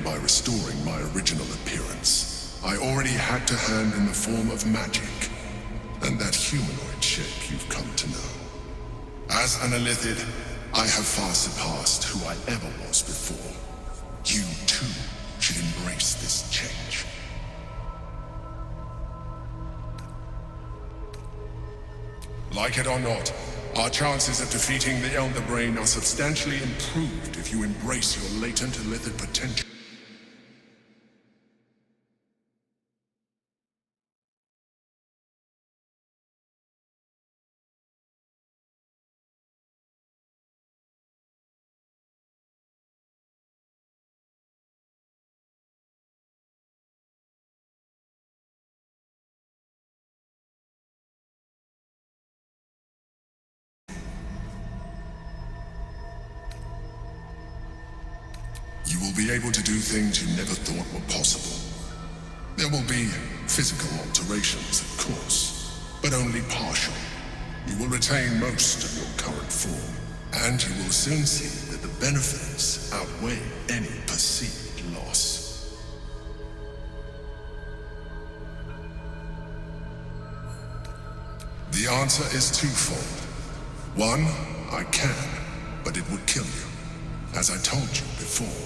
by restoring my original appearance. I already had to hand in the form of magic, and that humanoid shape you've come to know. As an Illithid, I have far surpassed who I ever was before. You, too, should embrace this change. Like it or not, our chances of defeating the Elder Brain are substantially improved if you embrace your latent Illithid potential. You will be able to do things you never thought were possible. There will be physical alterations, of course, but only partial. You will retain most of your current form, and you will soon see that the benefits outweigh any perceived loss. The answer is twofold. One, I can, but it would kill you, as I told you before.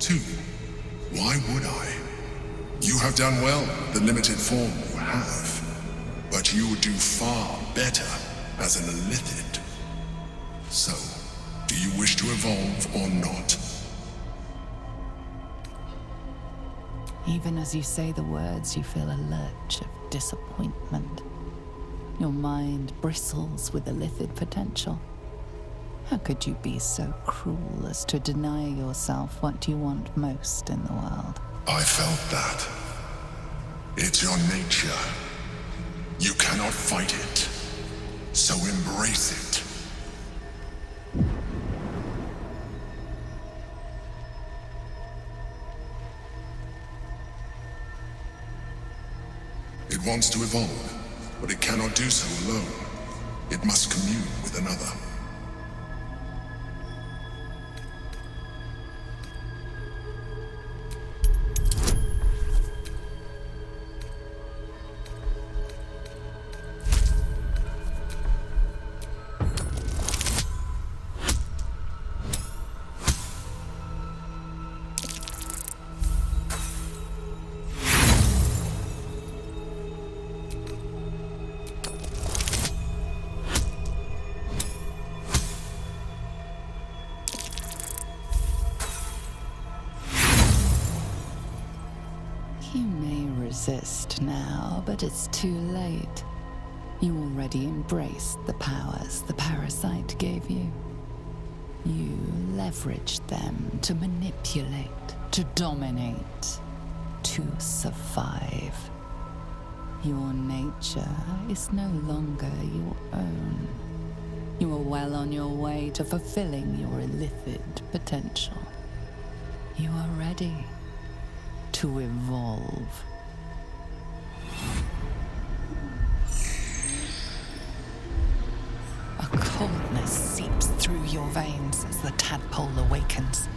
Two, why would I? You have done well with the limited form you have, but you would do far better as an Illithid. So, do you wish to evolve or not? Even as you say the words, you feel a lurch of disappointment. Your mind bristles with Illithid potential. How could you be so cruel as to deny yourself what you want most in the world? I felt that. It's your nature. You cannot fight it, so embrace it. It wants to evolve, but it cannot do so alone. It must commune with another. You may resist now, but it's too late. You already embraced the powers the parasite gave you. You leveraged them to manipulate, to dominate, to survive. Your nature is no longer your own. You are well on your way to fulfilling your Illithid potential. You are ready to evolve. A coldness seeps through your veins as the tadpole awakens,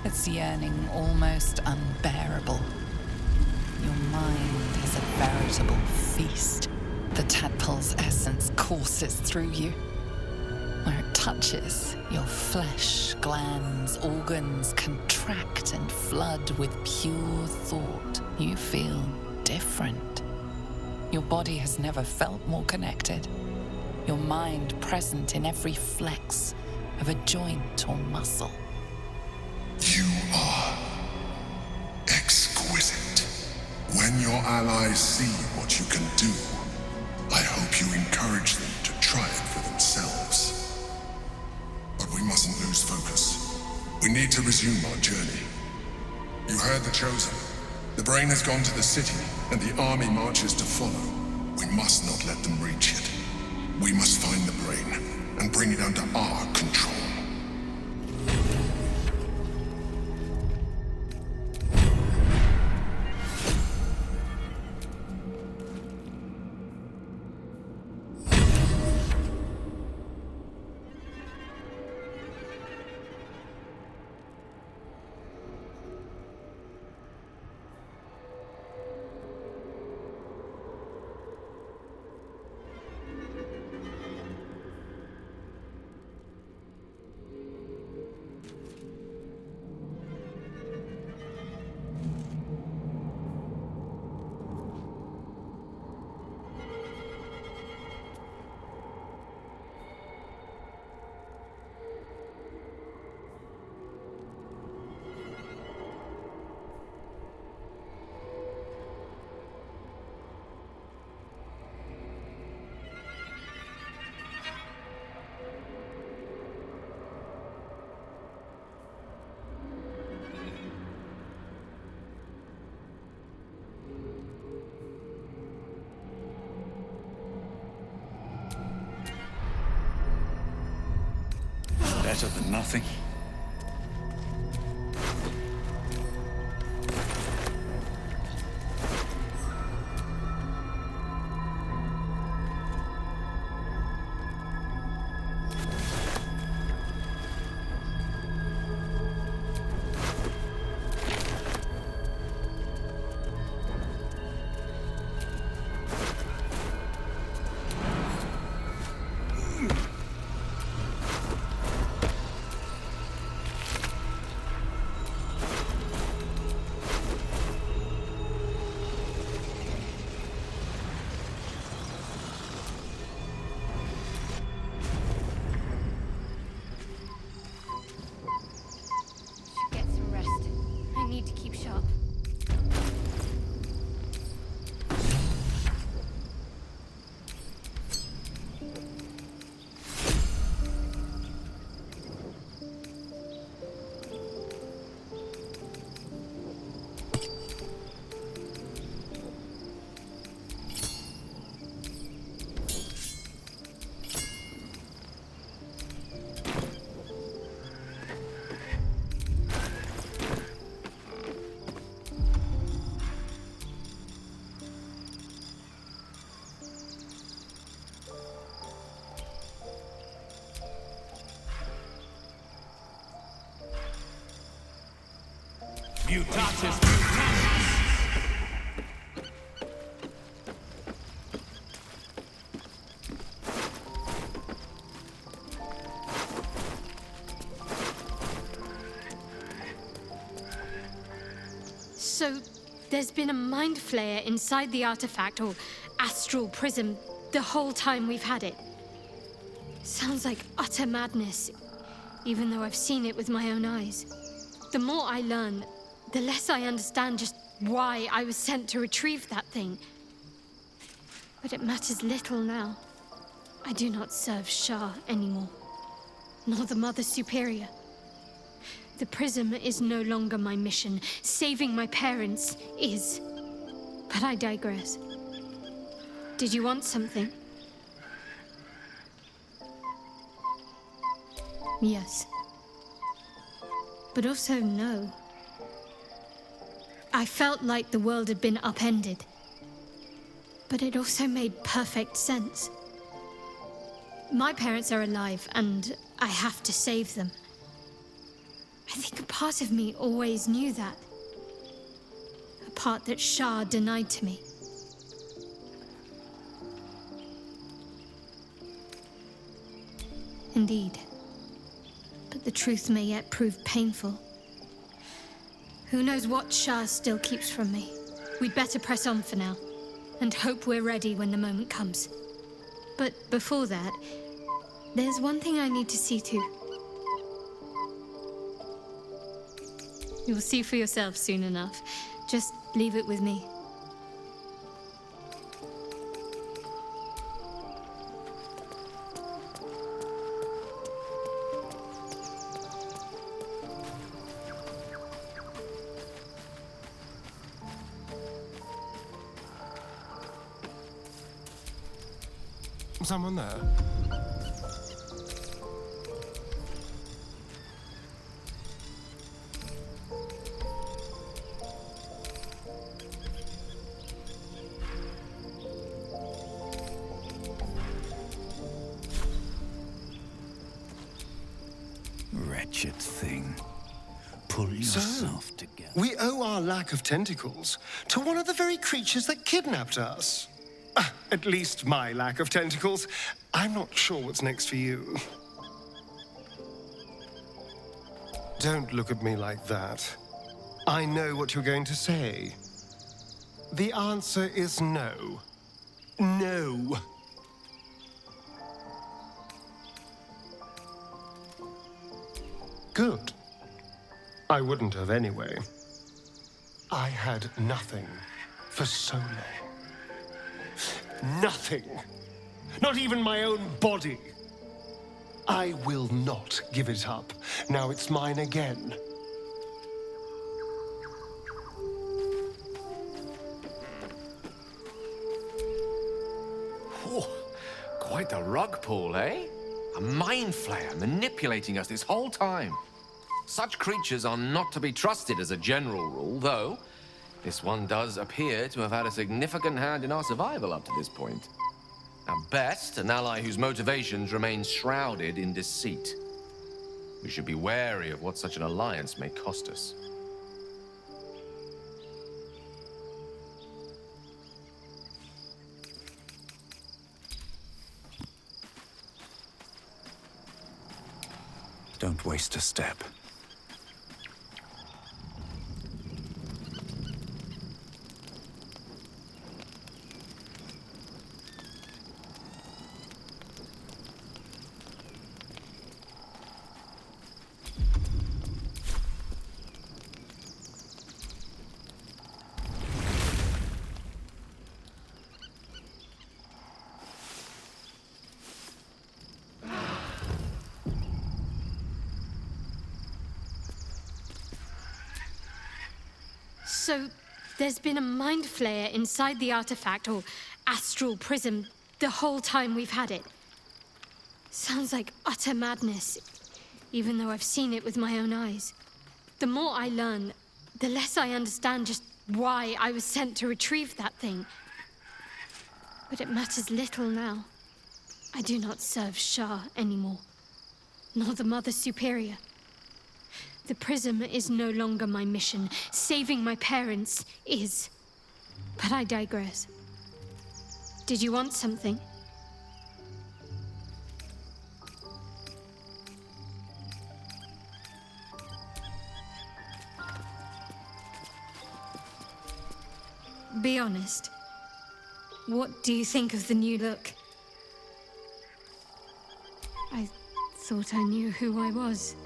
its yearning almost unbearable. Your mind is a veritable feast. The tadpole's essence courses through you. Where it touches, your flesh, glands, organs contract and flood with pure thought. You feel different. Your body has never felt more connected. Your mind present in every flex of a joint or muscle. You are exquisite. When your allies see what you can do, I hope you encourage them to try it for themselves. But we mustn't lose focus. We need to resume our journey. You heard the Chosen. The brain has gone to the city, and the army marches to follow. We must not let them reach it. We must find the brain and bring it under our control. better than nothing. Get some rest. I need to keep sharp. Mutatis mutandis! So, there's been a mind flayer inside the artifact, or astral prism, the whole time we've had it. Sounds like utter madness, even though I've seen it with my own eyes. The more I learn, the less I understand just why I was sent to retrieve that thing. But it matters little now. I do not serve Shah anymore, nor the Mother Superior. The prism is no longer my mission. Saving my parents is. But I digress. Did you want something? Yes. But also no. I felt like the world had been upended. But it also made perfect sense. My parents are alive, and I have to save them. I think a part of me always knew that. A part that Shah denied to me. Indeed. But the truth may yet prove painful. Who knows what Shah still keeps from me? We'd better press on for now, and hope we're ready when the moment comes. But before that, there's one thing I need to see to. You'll see for yourself soon enough. Just leave it with me. Someone there? Wretched thing. Pull yourself together. We owe our lack of tentacles to one of the very creatures that kidnapped us. At least my lack of tentacles. I'm not sure what's next for you. Don't look at me like that. I know what you're going to say. The answer is no. No. Good. I wouldn't have anyway. I had nothing for so long. Nothing. Not even my own body. I will not give it up. Now it's mine again. Oh, quite a rug pull, eh? A mind flayer manipulating us this whole time. Such creatures are not to be trusted as a general rule, though this one does appear to have had a significant hand in our survival up to this point. At best, an ally whose motivations remain shrouded in deceit. We should be wary of what such an alliance may cost us. Don't waste a step. So, there's been a mind flayer inside the artifact, or astral prism, the whole time we've had it. Sounds like utter madness, even though I've seen it with my own eyes. The more I learn, the less I understand just why I was sent to retrieve that thing. But it matters little now. I do not serve Shah anymore, nor the Mother Superior. The prism is no longer my mission. Saving my parents is. But I digress. Did you want something? Be honest. What do you think of the new look? I thought I knew who I was.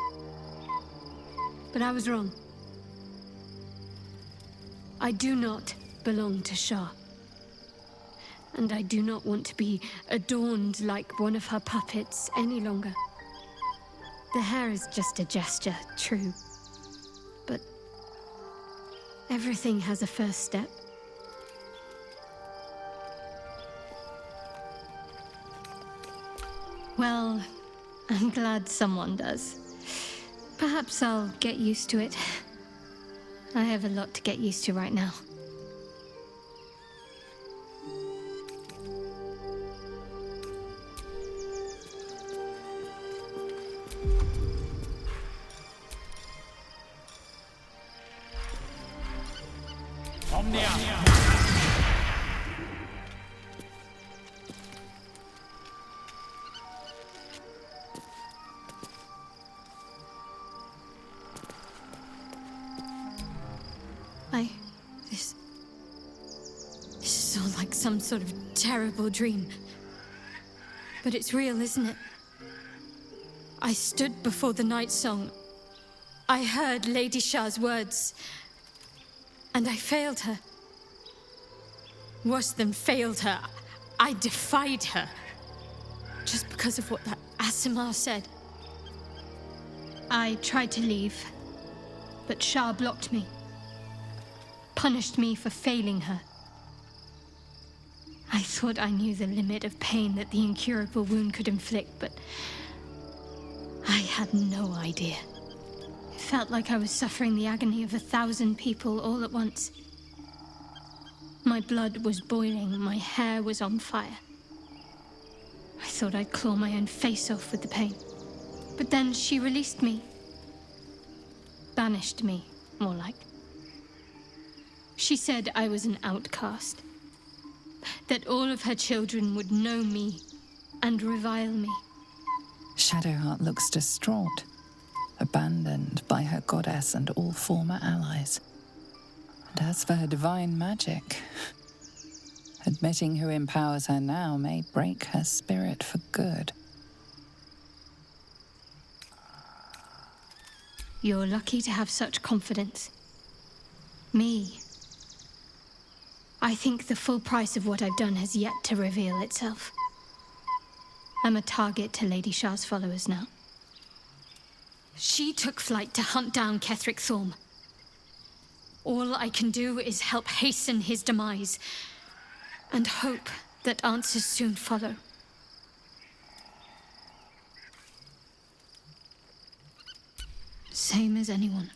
But I was wrong. I do not belong to Shah. And I do not want to be adorned like one of her puppets any longer. The hair is just a gesture, true. But everything has a first step. Well, I'm glad someone does. Perhaps I'll get used to it. I have a lot to get used to right now. This is all like some sort of terrible dream. But it's real, isn't it? I stood before the night song. I heard Lady Shah's words. And I failed her. Worse than failed her, I defied her. Just because of what that Asimar said. I tried to leave, but Shah blocked me. Punished me for failing her. I thought I knew the limit of pain that the incurable wound could inflict, but I had no idea. It felt like I was suffering the agony of 1,000 people all at once. My blood was boiling, my hair was on fire. I thought I'd claw my own face off with the pain. But then she released me. Banished me, more like. She said I was an outcast. That all of her children would know me and revile me. Shadowheart looks distraught, abandoned by her goddess and all former allies. And as for her divine magic, admitting who empowers her now may break her spirit for good. You're lucky to have such confidence. Me. I think the full price of what I've done has yet to reveal itself. I'm a target to Lady Shah's followers now. She took flight to hunt down Ketheric Thorm. All I can do is help hasten his demise, and hope that answers soon follow. same as anyone.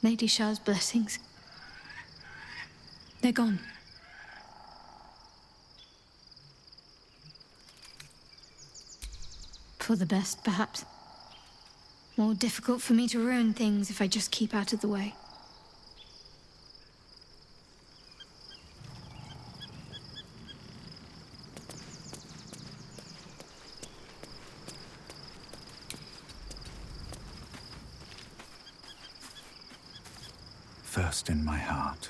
Lady Shah's blessings. They're gone. For the best, perhaps. More difficult for me to ruin things if I just keep out of the way. First in my heart.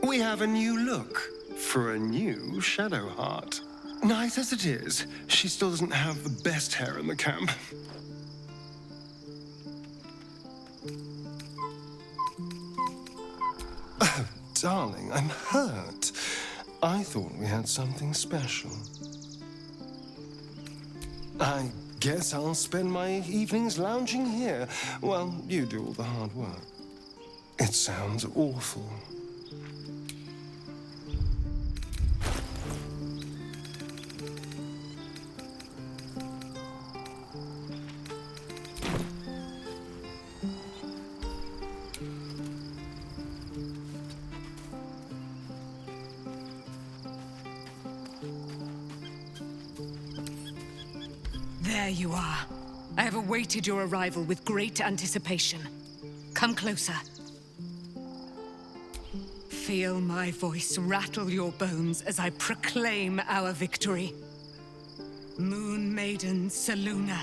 We have a new look for a new Shadow Heart. Nice as it is, she still doesn't have the best hair in the camp. Oh, darling, I'm hurt. I thought we had something special. I guess I'll spend my evenings lounging here while you do all the hard work. It sounds awful. There you are. I have awaited your arrival with great anticipation. Come closer. Feel my voice rattle your bones as I proclaim our victory. Moon Maiden Selûne,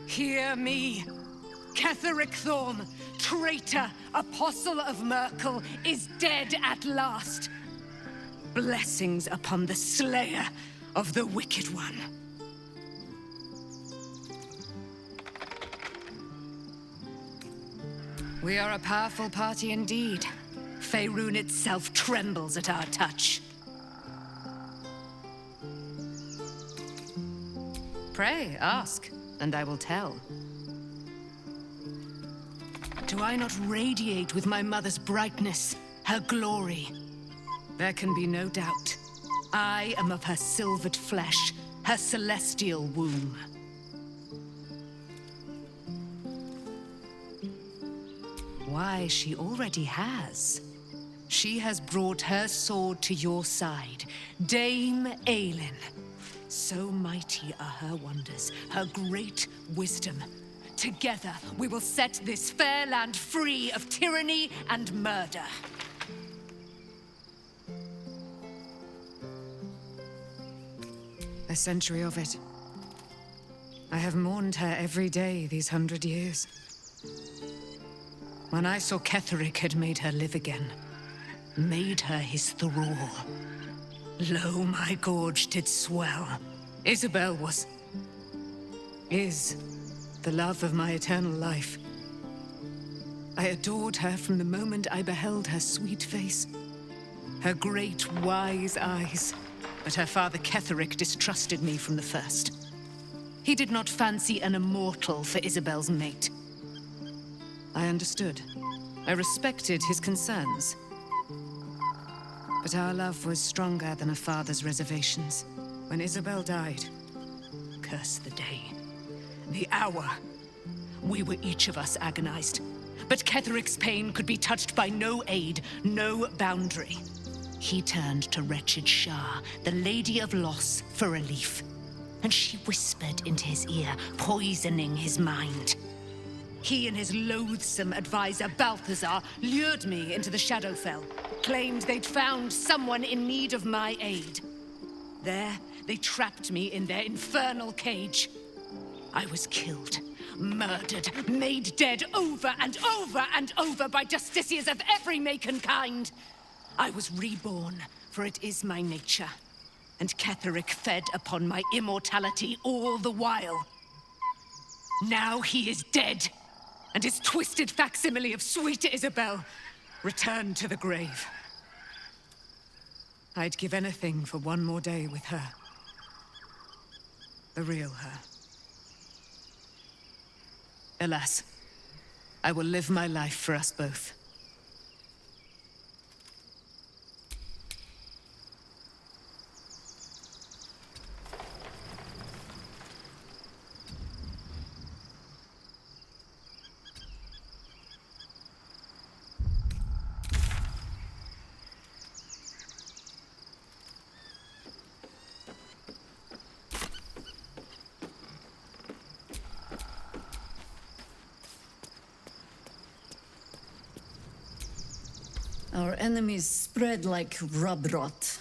hear me. Ketheric Thorm, traitor, apostle of Merkel, is dead at last. Blessings upon the slayer of the Wicked One. We are a powerful party indeed. Faerun itself trembles at our touch. Pray, ask, and I will tell. Do I not radiate with my mother's brightness, her glory? There can be no doubt. I am of her silvered flesh, her celestial womb. Why, she already has. She has brought her sword to your side, Dame Aelin. So mighty are her wonders, her great wisdom. Together, we will set this fair land free of tyranny and murder. A century of it. I have mourned her every day these 100 years. When I saw Ketheric had made her live again, made her his thrall, lo, my gorge did swell. Isabel is the love of my eternal life. I adored her from the moment I beheld her sweet face, her great wise eyes. But her father Ketheric distrusted me from the first. He did not fancy an immortal for Isabel's mate. I understood. I respected his concerns. But our love was stronger than a father's reservations. When Isabel died, curse the day, the hour, we were each of us agonized. But Ketheric's pain could be touched by no aid, no boundary. He turned to wretched Shah, the Lady of Loss, for relief. And she whispered into his ear, poisoning his mind. He and his loathsome advisor, Balthazar, lured me into the Shadowfell, claimed they'd found someone in need of my aid. There, they trapped me in their infernal cage. I was killed, murdered, made dead over and over and over by justiciars of every make and kind. I was reborn, for it is my nature. And Ketheric fed upon my immortality all the while. Now he is dead, and his twisted facsimile of sweet Isabel returned to the grave. I'd give anything for one more day with her. The real her. Alas, I will live my life for us both. Our enemies spread like rub rot.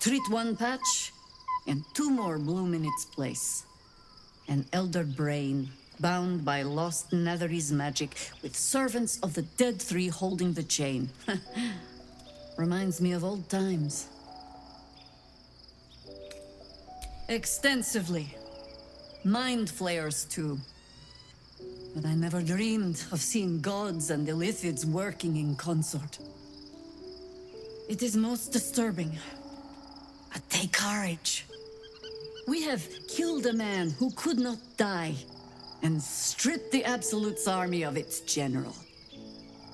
Treat one patch, and two more bloom in its place. An elder brain, bound by lost Netherese magic, with servants of the dead three holding the chain. Reminds me of old times. Extensively. Mind flayers, too. But I never dreamed of seeing gods and Illithids working in consort. It is most disturbing. But take courage. We have killed a man who could not die, and stripped the Absolute's army of its general.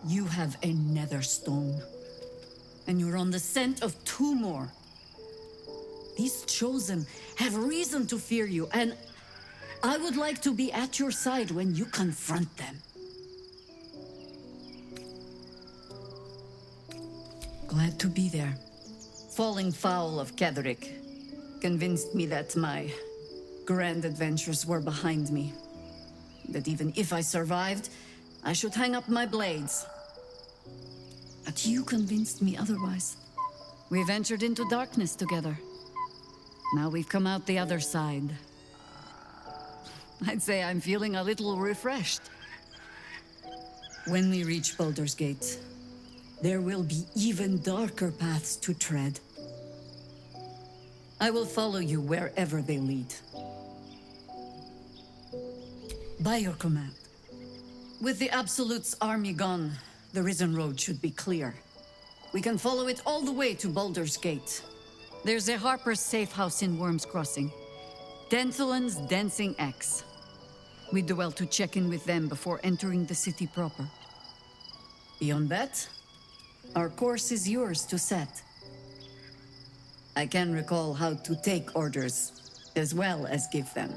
You have a Netherstone, and you're on the scent of two more. These Chosen have reason to fear you, and I would like to be at your side when you confront them. Glad to be there. Falling foul of Ketheric convinced me that my grand adventures were behind me. That even if I survived, I should hang up my blades. But you convinced me otherwise. We ventured into darkness together. Now we've come out the other side. I'd say I'm feeling a little refreshed. When we reach Baldur's Gate, there will be even darker paths to tread. I will follow you wherever they lead. By your command. With the Absolute's army gone, the Risen Road should be clear. We can follow it all the way to Baldur's Gate. There's a Harper's safe house in Worm's Crossing. Denthalen's Dancing Axe. We do well to check in with them before entering the city proper. Beyond that, our course is yours to set. I can recall how to take orders, as well as give them.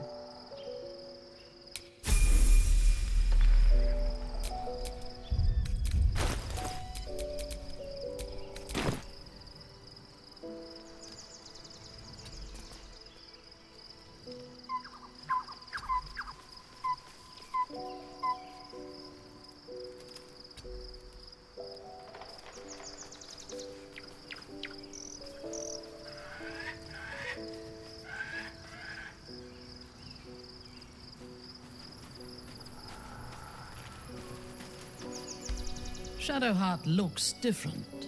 Shadowheart looks different.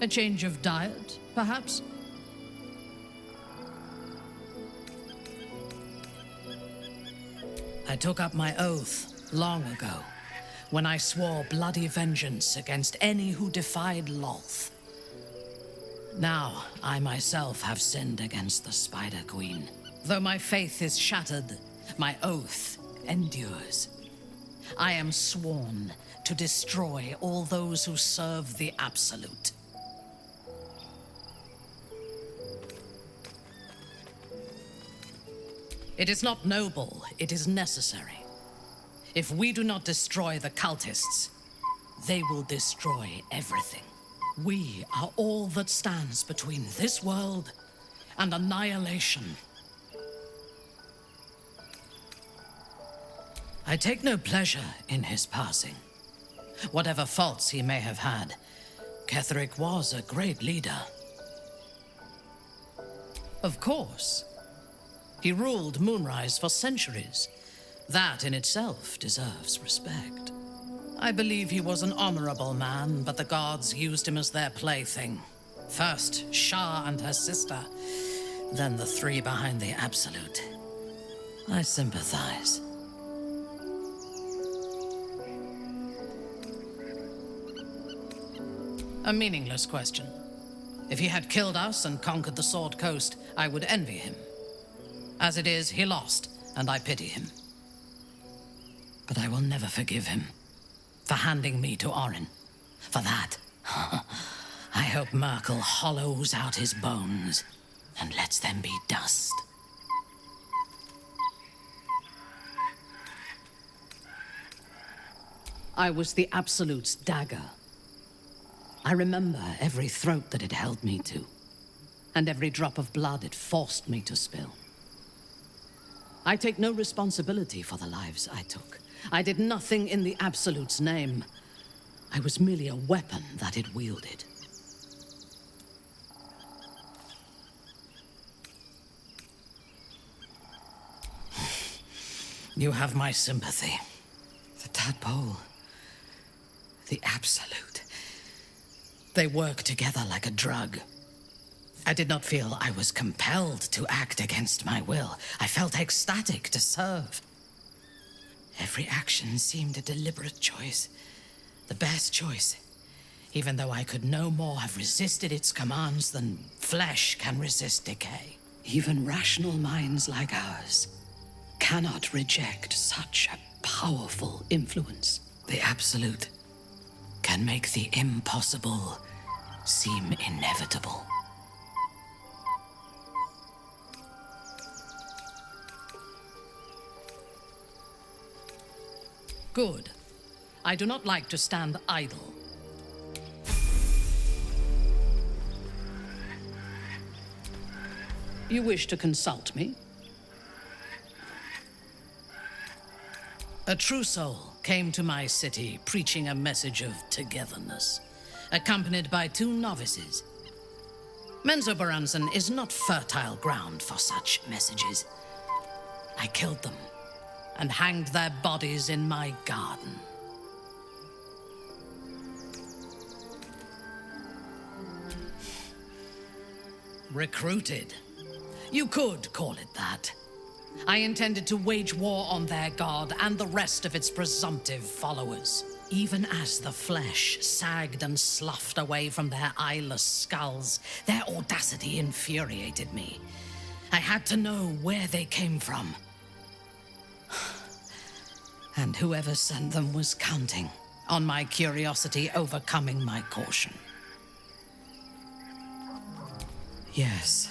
A change of diet, perhaps? I took up my oath long ago, when I swore bloody vengeance against any who defied Lolth. Now, I myself have sinned against the Spider Queen. Though my faith is shattered, my oath endures. I am sworn to destroy all those who serve the Absolute. It is not noble, it is necessary. If we do not destroy the cultists, they will destroy everything. We are all that stands between this world and annihilation. I take no pleasure in his passing. Whatever faults he may have had, Ketheric was a great leader. Of course. He ruled Moonrise for centuries. That in itself deserves respect. I believe he was an honorable man, but the gods used him as their plaything. First, Shah and her sister, then the three behind the Absolute. I sympathize. A meaningless question. If he had killed us and conquered the Sword Coast, I would envy him. As it is, he lost, and I pity him. But I will never forgive him for handing me to Orin. For that, I hope Merkel hollows out his bones and lets them be dust. I was the Absolute's dagger. I remember every throat that it held me to, and every drop of blood it forced me to spill. I take no responsibility for the lives I took. I did nothing in the Absolute's name. I was merely a weapon that it wielded. You have my sympathy. The tadpole. The absolute. They work together like a drug. I did not feel I was compelled to act against my will. I felt ecstatic to serve. Every action seemed a deliberate choice. The best choice. Even though I could no more have resisted its commands than flesh can resist decay. Even rational minds like ours cannot reject such a powerful influence. The absolute can make the impossible seem inevitable. Good. I do not like to stand idle. You wish to consult me? A true soul came to my city preaching a message of togetherness, accompanied by 2 novices. Menzoberranzan is not fertile ground for such messages. I killed them and hanged their bodies in my garden. Recruited. You could call it that. I intended to wage war on their god and the rest of its presumptive followers. Even as the flesh sagged and sloughed away from their eyeless skulls, their audacity infuriated me. I had to know where they came from. And whoever sent them was counting on my curiosity overcoming my caution. Yes.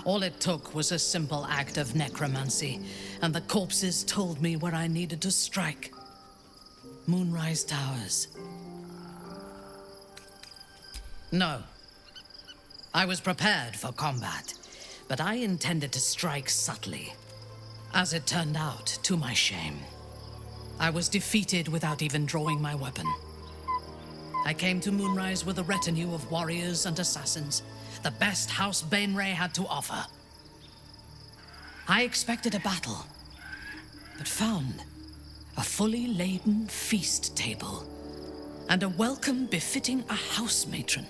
All it took was a simple act of necromancy, and the corpses told me where I needed to strike. Moonrise Towers. No. I was prepared for combat, but I intended to strike subtly. As it turned out, to my shame, I was defeated without even drawing my weapon. I came to Moonrise with a retinue of warriors and assassins, the best House Bainray had to offer. I expected a battle, but found a fully laden feast table and a welcome befitting a house matron.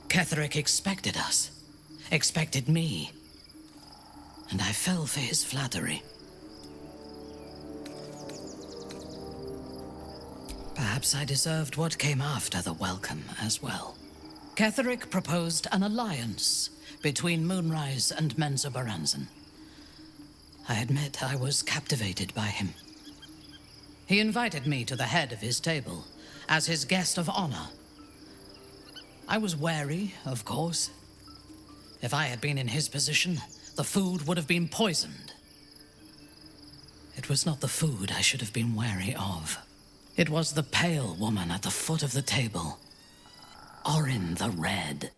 Ketheric expected us, expected me, and I fell for his flattery. Perhaps I deserved what came after the welcome as well. Ketheric proposed an alliance between Moonrise and Menzoberranzan. I admit I was captivated by him. He invited me to the head of his table as his guest of honor. I was wary, of course. If I had been in his position, the food would have been poisoned. It was not the food I should have been wary of. It was the pale woman at the foot of the table. Orin the Red.